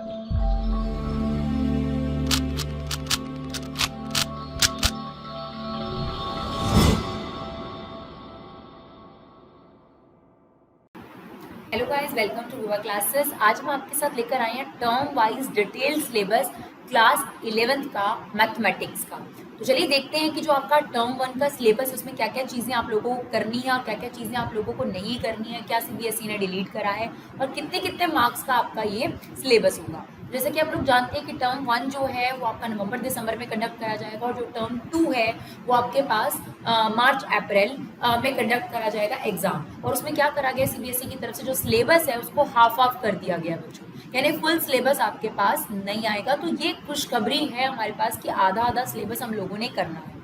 Hello guys, welcome to विवा classes. आज हम आपके साथ लेकर आए हैं term wise detail syllabus class 11th का मैथमेटिक्स का। तो चलिए देखते हैं कि जो आपका टर्म 1 का सिलेबस है उसमें क्या क्या चीज़ें आप लोगों को करनी है और क्या क्या चीज़ें आप लोगों को नहीं करनी है, क्या सीबीएसई ने डिलीट करा है और कितने कितने मार्क्स का आपका ये सिलेबस होगा। जैसे कि आप लोग जानते हैं कि टर्म 1 जो है वो आपका नवंबर दिसंबर में कंडक्ट करा जाएगा और जो टर्म 2 है वो आपके पास मार्च अप्रैल में कंडक्ट करा जाएगा एग्जाम। और उसमें क्या करा गया, सीबीएसई की तरफ से जो सिलेबस है उसको हाफ ऑफ कर दिया गया बच्चों, यानी फुल सिलेबस आपके पास नहीं आएगा। तो ये खुशखबरी है हमारे पास कि आधा आधा सिलेबस हम लोगों ने करना है।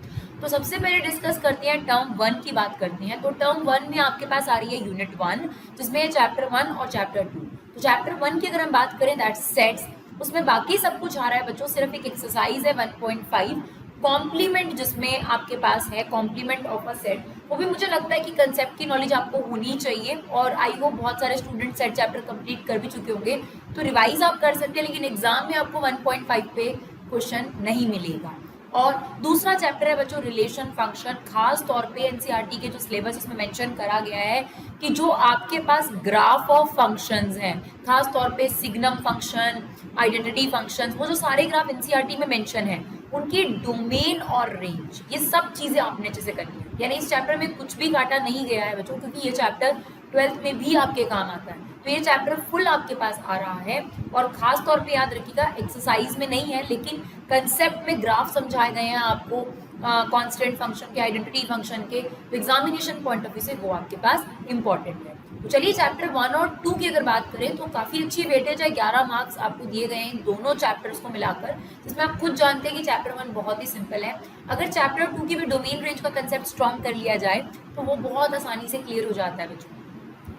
तो सबसे पहले डिस्कस करते हैं टर्म 1 की बात करते हैं। तो टर्म 1 में आपके पास आ रही है यूनिट 1 जिसमें चैप्टर 1 और चैप्टर 2। तो चैप्टर 1 की अगर हम बात करें दैट सेट्स, उसमें बाकी सब कुछ आ रहा है बच्चों, सिर्फ एक एक्सरसाइज है 1.5 कॉम्प्लीमेंट जिसमें आपके पास है कॉम्प्लीमेंट ऑफ अ सेट। वो भी मुझे लगता है कि कंसेप्ट की नॉलेज आपको होनी चाहिए और आई होप बहुत सारे स्टूडेंट सेट चैप्टर कंप्लीट कर भी चुके होंगे, तो रिवाइज आप कर सकते हैं, लेकिन एग्जाम में आपको 1.5 पे क्वेश्चन नहीं मिलेगा। और दूसरा चैप्टर है बच्चों रिलेशन फंक्शन। खास तौर पे एनसीईआरटी के जो सिलेबस इसमें मेंशन करा गया है कि जो आपके पास ग्राफ ऑफ फंक्शंस हैं, खास तौर पे सिग्नम फंक्शन, आइडेंटिटी फंक्शंस, वो जो सारे ग्राफ एनसीईआरटी में मेंशन है उनकी डोमेन और रेंज, ये सब चीजें आपने अच्छे से करनी है। यानी इस चैप्टर में कुछ भी काटा नहीं गया है बच्चों, क्योंकि ये चैप्टर 12th में भी आपके काम आता है। तो ये चैप्टर फुल आपके पास आ रहा है और खास तौर पे याद रखिएगा एक्सरसाइज में नहीं है, लेकिन कंसेप्ट में ग्राफ समझाए गए हैं आपको कांस्टेंट फंक्शन के, आइडेंटिटी फंक्शन के। तो एग्जामिनेशन पॉइंट ऑफ व्यू से वो आपके पास इंपॉर्टेंट है। तो चलिए चैप्टर 1 और 2 की अगर बात करें तो काफी अच्छी वेटेज है, 11 मार्क्स आपको दिए गए हैं दोनों चैप्टर्स को मिलाकर, जिसमें आप खुद जानते हैं कि चैप्टर 1 बहुत ही सिंपल है। अगर चैप्टर 2 की भी डोमेन रेंज का कंसेप्ट स्ट्रॉन्ग कर लिया जाए तो वो बहुत आसानी से क्लियर हो जाता है बच्चों।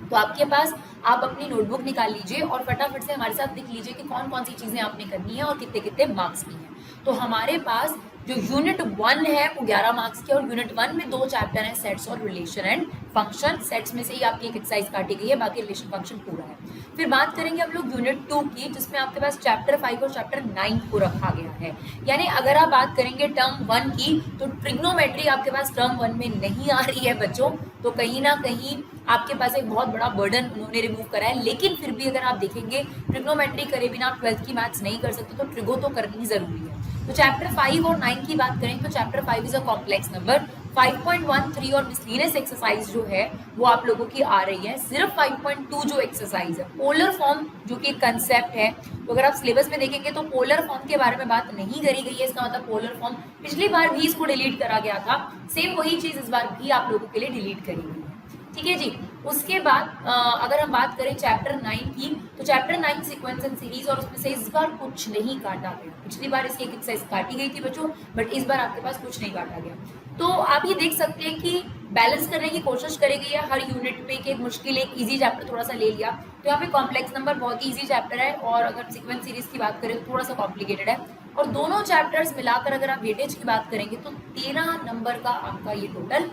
तो आपके पास आप अपनी नोटबुक निकाल लीजिए और फटाफट से हमारे साथ लिख लीजिए कि कौन कौन सी चीजें आपने करनी है और कितने कितने मार्क्स की हैं। तो हमारे पास जो यूनिट 1 है वो 11 मार्क्स की, और यूनिट 1 में 2 चैप्टर हैं, सेट्स और रिलेशन एंड फंक्शन। सेट्स में से ही आपकी एक एक्सरसाइज काटी गई है, बाकी रिलेशन फंक्शन पूरा है। फिर बात करेंगे हम लोग यूनिट 2 की, जिसमें आपके पास चैप्टर 5 और चैप्टर 9 को रखा गया है। यानी अगर आप बात करेंगे टर्म 1 की तो ट्रिग्नोमेट्री आपके पास टर्म 1 में नहीं आ रही है बच्चों, तो कहीं ना कहीं आपके पास एक बहुत बड़ा बर्डन उन्होंने रिमूव करा है। लेकिन फिर भी अगर आप देखेंगे ट्रिग्नोमेट्री करे बिना आप 12th की मैथ्स नहीं कर सकते, तो ट्रिगो तो करनी जरूरी है। तो चैप्टर 5 और 9 की बात करें तो chapter 5 is a complex number, 5.13 और मिसलिनियस एक्सरसाइज जो है वो आप लोगों की आ रही है। सिर्फ 5.2 जो एक्सरसाइज है पोलर फॉर्म जो कि कंसेप्ट है, तो अगर आप सिलेबस में देखेंगे तो पोलर फॉर्म के बारे में बात नहीं करी गई है। इसका मतलब पोलर फॉर्म पिछली बार भी इसको डिलीट करा गया था, सेम वही चीज इस बार भी आप लोगों के लिए डिलीट करी गई है। ठीक है जी। उसके बाद अगर हम बात करें चैप्टर 9 की, तो चैप्टर 9 सीक्वेंस एंड सीरीज, और उसमें से इस बार कुछ नहीं काटा गया। पिछली बार इसकी एक एक्सरसाइज काटी गई थी बच्चों, बट इस बार आपके पास कुछ नहीं काटा गया। तो आप ये देख सकते हैं कि बैलेंस करने की कोशिश करी गई है हर यूनिट पे, कि एक मुश्किल एक इजी चैप्टर थोड़ा सा ले लिया। तो यहाँ पे कॉम्प्लेक्स नंबर बहुत ही ईजी चैप्टर है, और अगर सीक्वेंस सीरीज की बात करें तो थोड़ा सा कॉम्प्लिकेटेड है। और दोनों चैप्टर्स मिलाकर अगर आप वेटेज की बात करेंगे तो 13 नंबर का आपका ये टोटल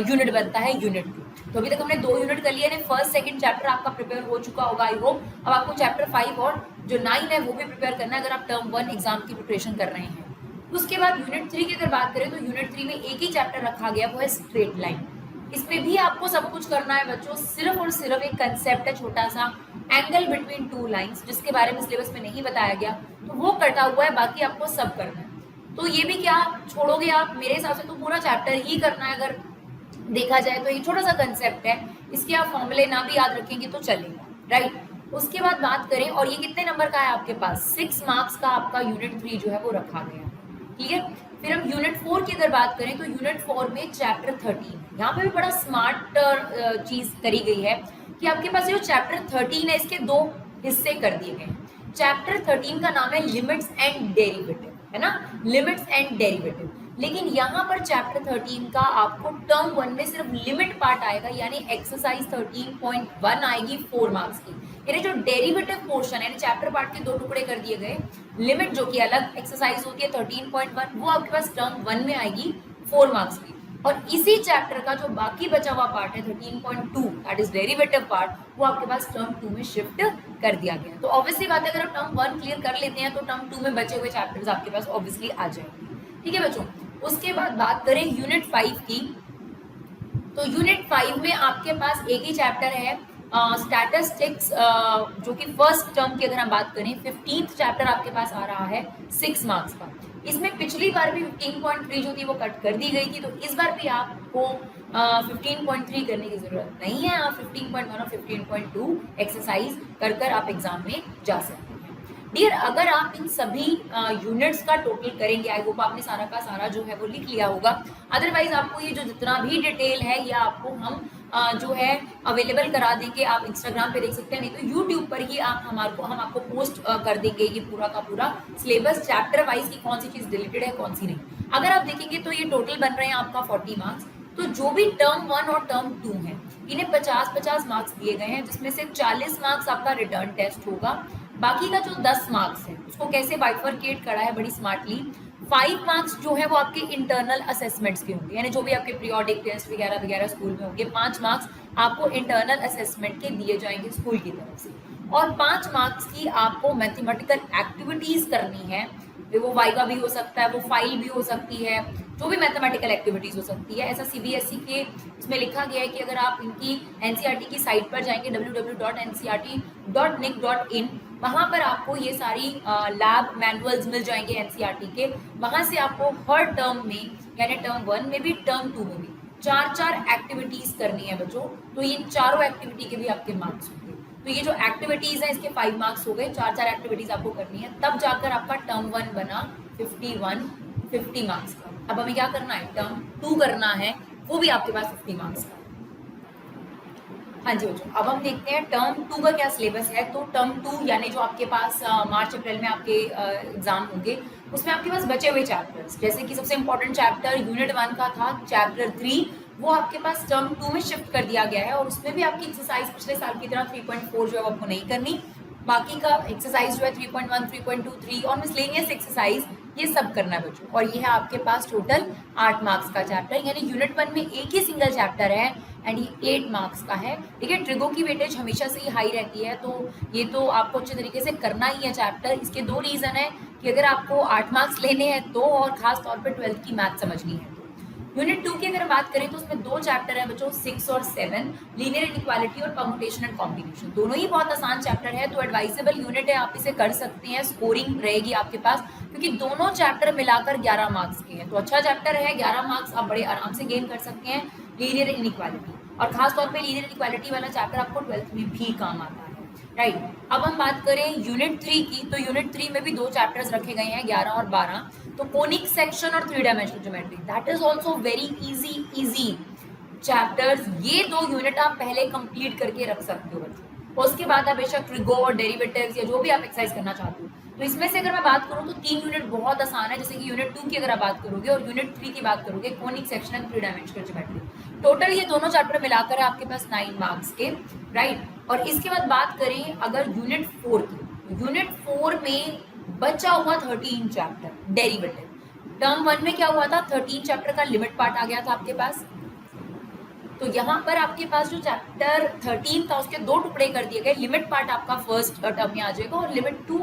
यूनिट बनता है यूनिट 2। तो अभी तक हमने 2 यूनिट कर लिए हैं, फर्स्ट सेकंड चैप्टर आपका प्रिपेयर हो चुका होगा आई होप। अब आपको चैप्टर 5 और जो 9 है वो भी प्रिपेयर करना है अगर आप टर्म 1 एग्जाम की प्रिपरेशन कर रहे हैं। उसके बाद यूनिट 3 की अगर बात करें तो यूनिट 3 में एक ही चैप्टर रखा गया, वो है स्ट्रेट लाइन। इसमें भी आपको सब कुछ करना है बच्चों, सिर्फ और सिर्फ एक कंसेप्ट है छोटा सा, एंगल बिटवीन टू लाइंस, जिसके बारे में सिलेबस में नहीं बताया गया, तो वो कटा हुआ है, बाकी आपको सब करना है। तो ये भी क्या छोड़ोगे आप, मेरे हिसाब से तो पूरा चैप्टर ही करना है। अगर देखा जाए तो ये छोटा सा कंसेप्ट है, इसके आप फॉर्मूले ना भी याद रखेंगे तो चलेगा, राइट। उसके बाद बात करें, और ये कितने नंबर का है आपके पास, 6 मार्क्स का आपका यूनिट 3 जो है वो रखा गया है। ठीक है। फिर हम यूनिट 4 की अगर बात करें तो यूनिट 4 में चैप्टर 13, यहाँ पे भी बड़ा स्मार्ट चीज करी गई है कि आपके पास जो चैप्टर 13 है इसके 2 हिस्से कर दिए गए हैं। चैप्टर 13 का नाम है लिमिट्स एंड डेरिवेटिव, है ना, लिमिट्स एंड डेरिवेटिव। लेकिन यहाँ पर चैप्टर 13 का आपको टर्म 1 में सिर्फ लिमिट पार्ट आएगा, यानी एक्सरसाइज 13.1 आएगी 4 मार्क्स की। यानी जो डेरिवेटिव पोर्शन है, चैप्टर पार्ट के 2 टुकड़े कर दिए गए, लिमिट जो कि अलग एक्सरसाइज होती है 13.1, वो आपके पास टर्म 1 में आएगी 4 मार्क्स की। और इसी चैप्टर का जो बाकी बचा हुआ पार्ट है 13.2 दैट इज डेरिवेटिव पार्ट, वो आपके पास टर्म 2 में शिफ्ट कर दिया गया। तो ऑब्वियसली बात है, अगर आप टर्म 1 क्लियर कर लेते हैं तो टर्म 2 में बचे हुए चैप्टर्स आपके पास ऑब्वियसली आ जाएंगे। ठीक है बच्चों, उसके बाद बात करें यूनिट 5 की, तो यूनिट 5 में आपके पास एक ही चैप्टर है स्टैटिस्टिक्स, जो कि फर्स्ट टर्म की अगर हम बात करें 15th चैप्टर आपके पास आ रहा है 6 मार्क्स का। इसमें पिछली बार भी 15.3 जो थी वो कट कर दी गई थी, तो इस बार भी आपको 15.3 करने की जरूरत नहीं है, आप 15.1 और 15.2 एक्सरसाइज कर कर आप एग्जाम में जा सकते हैं। डियर, अगर आप इन सभी यूनिट्स का टोटल करेंगे, आई होप आपने सारा का सारा जो है वो लिख लिया होगा, अदरवाइज आपको ये जो जितना भी डिटेल है ये आपको हम जो है अवेलेबल करा देंगे, आप इंस्टाग्राम पे देख सकते हैं, नहीं तो यूट्यूब पर ही हम आपको पोस्ट कर देंगे ये पूरा का पूरा सिलेबस चैप्टर वाइज की कौन सी चीज रिलेटेड है कौन सी नहीं। अगर आप देखेंगे तो ये टोटल बन रहे हैं आपका 40 मार्क्स। तो जो भी टर्म 1 और टर्म 2 है इन्हें 50-50 मार्क्स दिए गए हैं, जिसमें से 40 मार्क्स आपका रिटर्न टेस्ट होगा, बाकी का जो 10 मार्क्स है उसको कैसे बाइफरकेट करा है बड़ी स्मार्टली। 5 मार्क्स जो है वो आपके इंटरनल असेसमेंट्स के होंगे, यानी जो भी आपके पीरियोडिक टेस्ट वगैरह वगैरह स्कूल में होंगे, 5 मार्क्स आपको इंटरनल असेसमेंट के दिए जाएंगे स्कूल की तरफ से, और 5 मार्क्स की आपको मैथमेटिकल एक्टिविटीज करनी है, वो वाइवा भी हो सकता है, वो फाइल भी हो सकती है, जो भी मैथमेटिकल एक्टिविटीज हो सकती है। ऐसा सीबीएसई के इसमें लिखा गया है कि अगर आप इनकी एनसीईआरटी की साइट पर जाएंगे www.ncert.nic.in, वहाँ पर आपको ये सारी लैब मैनुअल्स मिल जाएंगे एनसीईआरटी के, वहाँ से आपको हर टर्म में यानी टर्म 1 में भी टर्म 2 में भी 4-4 एक्टिविटीज करनी है बच्चों। तो ये चारों एक्टिविटी के भी आपके मार्क्स होंगे। तो ये जो एक्टिविटीज है इसके 5 मार्क्स हो गए, 4-4 एक्टिविटीज आपको करनी है, तब जाकर आपका टर्म 1 बना 50 मार्क्स का। अब हमें क्या करना है, टर्म 2 करना है, वो भी आपके पास 50 मार्क्स का। हाँ जी बच्चों, अब हम देखते हैं टर्म 2 का क्या सिलेबस है। तो टर्म 2 यानी जो आपके पास मार्च अप्रैल में आपके एग्जाम होंगे, उसमें आपके पास बचे हुए चैप्टर्स, जैसे कि सबसे इंपॉर्टेंट चैप्टर यूनिट 1 का था चैप्टर 3, वो आपके पास टर्म 2 में शिफ्ट कर दिया गया है, और उसमें भी आपकी एक्सरसाइज पिछले साल की तरह 3.4 जो है आपको नहीं करनी, बाकी का एक्सरसाइज जो है 3.1, 3.2, 3 और मिसलेनियस एक्सरसाइज ये सब करना है बच्चों। और ये है आपके पास टोटल 8 मार्क्स का चैप्टर, यानी यूनिट 1 में एक ही सिंगल चैप्टर है एंड ये 8 मार्क्स का है। देखिए ट्रिगो की वेटेज हमेशा से ही हाई रहती है, तो ये तो आपको अच्छे तरीके से करना ही है चैप्टर। इसके 2 रीजन है कि अगर आपको 8 मार्क्स लेने हैं तो, और खास तौर पर 12th की मैथ समझनी है। यूनिट 2 की अगर बात करें तो उसमें 2 चैप्टर है बच्चों, 6 और 7, लीनियर इनइक्वालिटी और परम्यूटेशन एंड कॉम्बिनेशन। दोनों ही बहुत आसान चैप्टर है, तो एडवाइजेबल यूनिट है, आप इसे कर सकते हैं, स्कोरिंग रहेगी आपके पास, क्योंकि दोनों चैप्टर मिलाकर 11 मार्क्स के हैं, तो अच्छा चैप्टर है, 11 मार्क्स आप बड़े आराम से गेन कर सकते हैं लीनियर इनइक्वालिटी, और खास तौर पर लीनियर इनइक्वालिटी वाला चैप्टर आपको 12th में भी काम आता है। राइट, अब हम बात करें यूनिट 3 की, तो यूनिट 3 में भी 2 चैप्टर्स रखे गए हैं 11 और 12। तो कोनिक सेक्शन और 3 dimensional geometry, that is also very easy chapters. ये 2 यूनिट आप पहले कंप्लीट करके रख सकते हो बच्चों, उसके बाद आप बेशक ट्रिगो और डेरिवेटिव्स या जो भी आप एक्सरसाइज करना चाहते हो। तो इसमें से अगर मैं बात करूँ तो 3 यूनिट बहुत आसान है, जैसे कि यूनिट 2 की अगर आप बात करोगे और यूनिट 3 की बात करोगे, conic section and 3 dimensional geometry, total ये दोनों चैप्टर मिलाकर है आपके पास 9 मार्क्स के। राइट, और इसके बाद बात करें अगर यूनिट 4 की, यूनिट 4 में बचा हुआ 13 चैप्टर डेरिवेटिव। टर्म 1 में क्या हुआ था, 13 चैप्टर का लिमिट पार्ट आ गया था आपके पास, तो यहाँ पर आपके पास जो चैप्टर 13 था उसके 2 टुकड़े कर दिए गए, लिमिट पार्ट आपका फर्स्ट टर्म में आ जाएगा, और लिमिट 2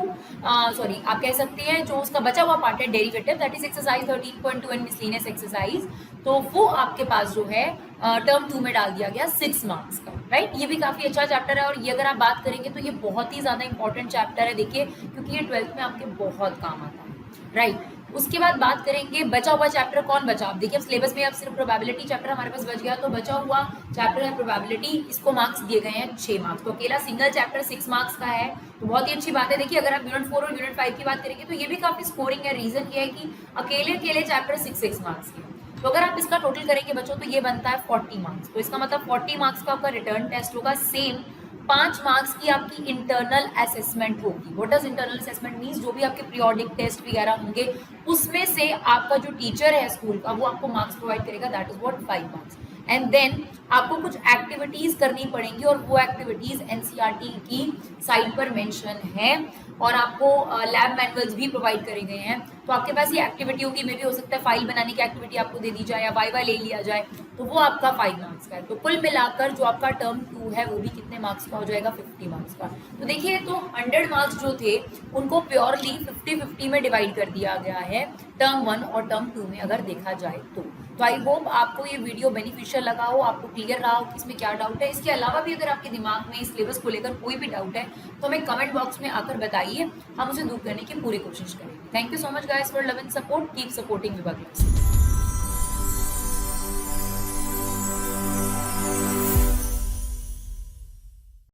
सॉरी आप कह सकते हैं जो उसका बचा हुआ पार्ट है derivative, that is exercise 13.2 and miscellaneous exercise, तो वो आपके पास जो है टर्म 2 में डाल दिया गया 6 मार्क्स का। राइट, ये भी काफी अच्छा चैप्टर है, और ये अगर आप बात करेंगे तो ये बहुत ही ज्यादा इंपॉर्टेंट चैप्टर है, देखिए, क्योंकि ये 12th में आपके बहुत काम आता है। राइट, उसके बाद बात करेंगे बचा हुआ चैप्टर कौन बचा। अब देखिए अब सिलेबस में अब सिर्फ प्रोबेबिलिटी चैप्टर हमारे पास बच गया, तो बचा हुआ चैप्टर है प्रोबेबिलिटी, इसको मार्क्स दिए गए हैं 6 मार्क्स, तो अकेला सिंगल चैप्टर 6 मार्क्स का है, तो बहुत ही अच्छी बात है। देखिए अगर आप यूनिट 4 और यूनिट 5 की बात करेंगे तो ये भी काफी स्कोरिंग है, रीजन ये है कि अकेले चैप्टर 6 मार्क्स के, तो अगर आप इसका टोटल करेंगे बच्चों तो ये बनता है 40 मार्क्स, तो इसका मतलब 40 मार्क्स का आपका रिटर्न टेस्ट होगा। सेम 5 मार्क्स की आपकी इंटरनल असेसमेंट होगी। What does internal assessment means, जो भी आपके पीरियोडिक टेस्ट वगैरह होंगे उसमें से आपका जो टीचर है स्कूल का वो आपको मार्क्स प्रोवाइड करेगा, that is what 5 marks. And then आपको कुछ एक्टिविटीज करनी पड़ेंगी, और वो एक्टिविटीज एनसीईआरटी की साइट पर मेंशन है, और आपको लैब मैनुअल्स भी प्रोवाइड करे गए हैं। तो आपके पास ये एक्टिविटी होगी, मे भी हो सकता है फाइल बनाने की एक्टिविटी आपको दे दी जाए या वाइवा ले लिया जाए, तो वो आपका 5 मार्क्स का है। तो कुल मिलाकर जो आपका टर्म 2 है वो भी कितने मार्क्स का हो जाएगा, 50 मार्क्स का। तो देखिए, तो 100 मार्क्स जो थे उनको प्योरली 50-50 में डिवाइड कर दिया गया है टर्म 1 और टर्म 2 में अगर देखा जाए तो आई होप आपको ये वीडियो बेनिफिशियल लगा हो, आपको क्लियर रहा हो कि इसमें क्या डाउट है। इसके अलावा भी अगर आपके दिमाग में इस सिलेबस को लेकर कोई भी डाउट है तो हमें कमेंट बॉक्स में आकर बताइए, हम उसे दूर करने की पूरी कोशिश करेंगे। Thank you so much guys for love and support, keep supporting Vibha classes.